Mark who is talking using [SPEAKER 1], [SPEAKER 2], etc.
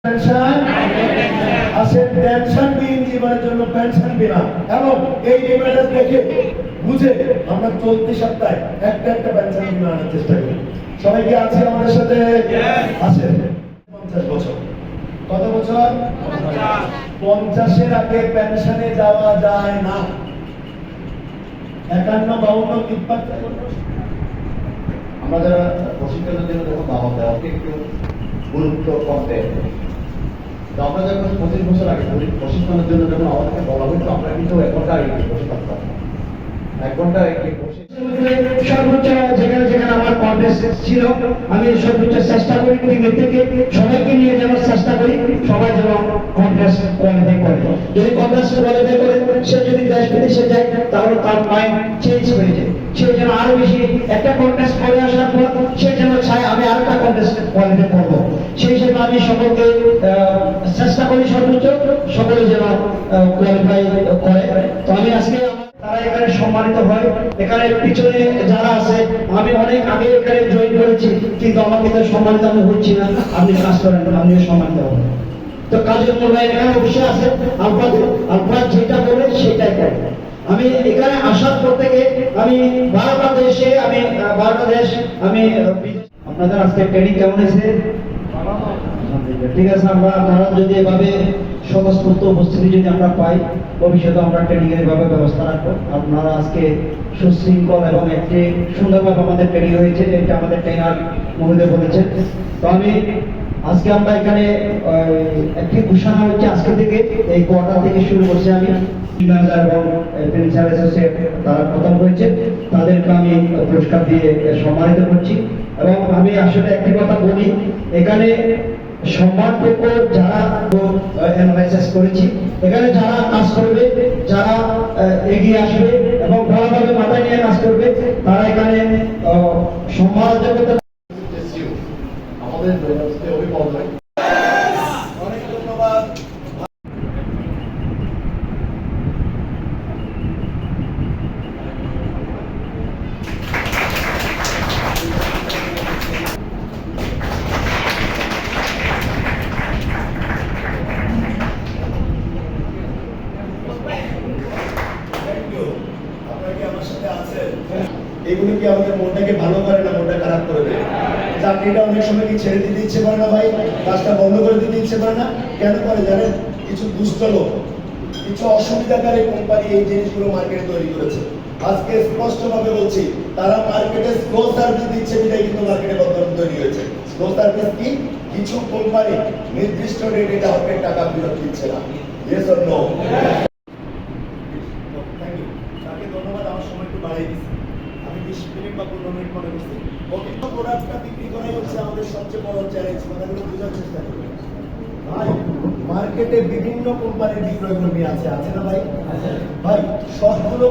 [SPEAKER 1] Pension আছে, tension বিহীন জীবনের জন্য পেনশন বিনা। এবং এই ডিমান্ড দেখে বুঝে আমরা চলতি সপ্তাহে একটা পেনশন বিমা আনার চেষ্টা করি। সবাই কি আছে আমাদের সাথে? আছে। 50 বছর। কত বছর? 50-এর আগে পেনশনে যাওয়া যায় না। 51, 52, 53
[SPEAKER 2] আমরা যারা প্রশিক্ষণের জন্য যখন দাওয়াত দেওয়া একটু গুরুত্ব কম দেয়। তো আমরা যখন 25 বছর আগে প্রশিক্ষণের জন্য যখন আমাদেরকে বলা হইতো, আমরা কিন্তু 1 ঘন্টা আগে বসে থাকতাম। 1 ঘন্টা আগে বসে
[SPEAKER 3] সর্বোচ্চ যেখানে আমার কন্টেস্ট ছিল, আমি সর্বোচ্চ চেষ্টা করি ক্রিকেট থেকে সবাইকে নিয়ে যাওয়ার চেষ্টা করি, সবাই যেন কন্টেস্ট কোয়ালিফাই করে। যদি কন্টেস্ট কোয়ালিফাই করে সে যদি দেশ বিদেশে যায়, তাহলে তার মাইন্ড চেঞ্জ হয়ে যায়। সে যেন আরো বেশি একটা কন্টেস্ট করে আসার পর সে যেন চায় আমি আরেকটা কন্টেস্ট কোয়ালিফাই করবো। সেই হিসেবে আমি সকলকে চেষ্টা করি সর্বোচ্চ সকলে যেন কোয়ালিফাই করে। তো আমি আজকে তারা এখানে সম্মানিত হয়। এখানে পিছনে যারা আছে, আমি অনেক আগে এখানে জয়েন করেছি, কিন্তু আমাকে তো সম্মানিত আমি হচ্ছি না। আপনি কাজ করেন, আমিও সম্মানিত হব। তো কাজের মূল্য এখানে অবশ্যই আছে। আপনার যেটা বলে সেটাই করে। আমি এখানে আসার পর থেকে আমি 12টা দেশে আপনাদের আজকে ট্রেনিং কেমন হয়েছে? ঠিক আছে, আপনারা যদি এভাবে স্বতঃস্ফূর্ত উপস্থিতি যদি আমরা পাই, ভবিষ্যতে আমরা ট্রেনিং এর এভাবে ব্যবস্থা রাখবো। আপনারা আজকে সুশৃঙ্খল এবং একটি সুন্দরভাবে আমাদের ট্রেনিং হয়েছে, এটা আমাদের ট্রেনার মহোদয় বলেছেন। তো আমি আজকে আমরা এখানে একটি ঘোষণা হচ্ছে, আজকে থেকে এই কোয়ার্টার থেকে শুরু করছি আমি এবং প্রিন্সিপাল অ্যাসোসিয়েট তারা প্রথম হয়েছে, তাদেরকে আমি পুরস্কার দিয়ে সম্মানিত করছি। এবং আমি আসলে একটি কথা বলি, এখানে সম্মানযোগ্য যারা অ্যানালাইসিস করেছি, এখানে যারা কাজ করবে, যারা এগিয়ে আসবে এবং ভালোভাবে মাথায় নিয়ে কাজ করবে, তারা এখানে সম্মানযোগ্যতা
[SPEAKER 2] আমাদের অভিভাবক
[SPEAKER 1] অনেক ধন্যবাদ। এগুলো কি আমাদের মনটাকে ভালো করে না মনটা খারাপ করে দেয়? চাকরিটা অনেক সময় কি ছেড়ে দিতে ইচ্ছে করে না ভাই? কাজটা বন্ধ করে দিতে ইচ্ছে করে না? কেন করে জানেন? কিছু দুষ্ট লোক, কিছু অসুবিধাকারী কোম্পানি এই জিনিসগুলো মার্কেটে তৈরি করেছে। আজকে স্পষ্টভাবে বলছি, তারা মার্কেটে স্লো সার্ভিস দিচ্ছে বিধায় কিন্তু মার্কেটে বদনাম তৈরি হয়েছে। স্লো সার্ভিস কি? কিছু কোম্পানি নির্দিষ্ট রেটে গ্রাহকের টাকা ফেরত দিচ্ছে না। Yes or no? Thank you. তাকে ধন্যবাদ, আমার সময় একটু বাড়িয়ে দিচ্ছি। আমি 20 মিনিট বা 15 মিনিট পরে বসছি। ওকে, প্রোডাক্টটা বিক্রি করাই হচ্ছে আমাদের সবচেয়ে বড় চ্যালেঞ্জ। কথাগুলো বোঝার চেষ্টা করি ভাই। মার্কেটে বিভিন্ন কোম্পানির বিক্রয় কর্মী আছে না ভাই? ভাই সবগুলো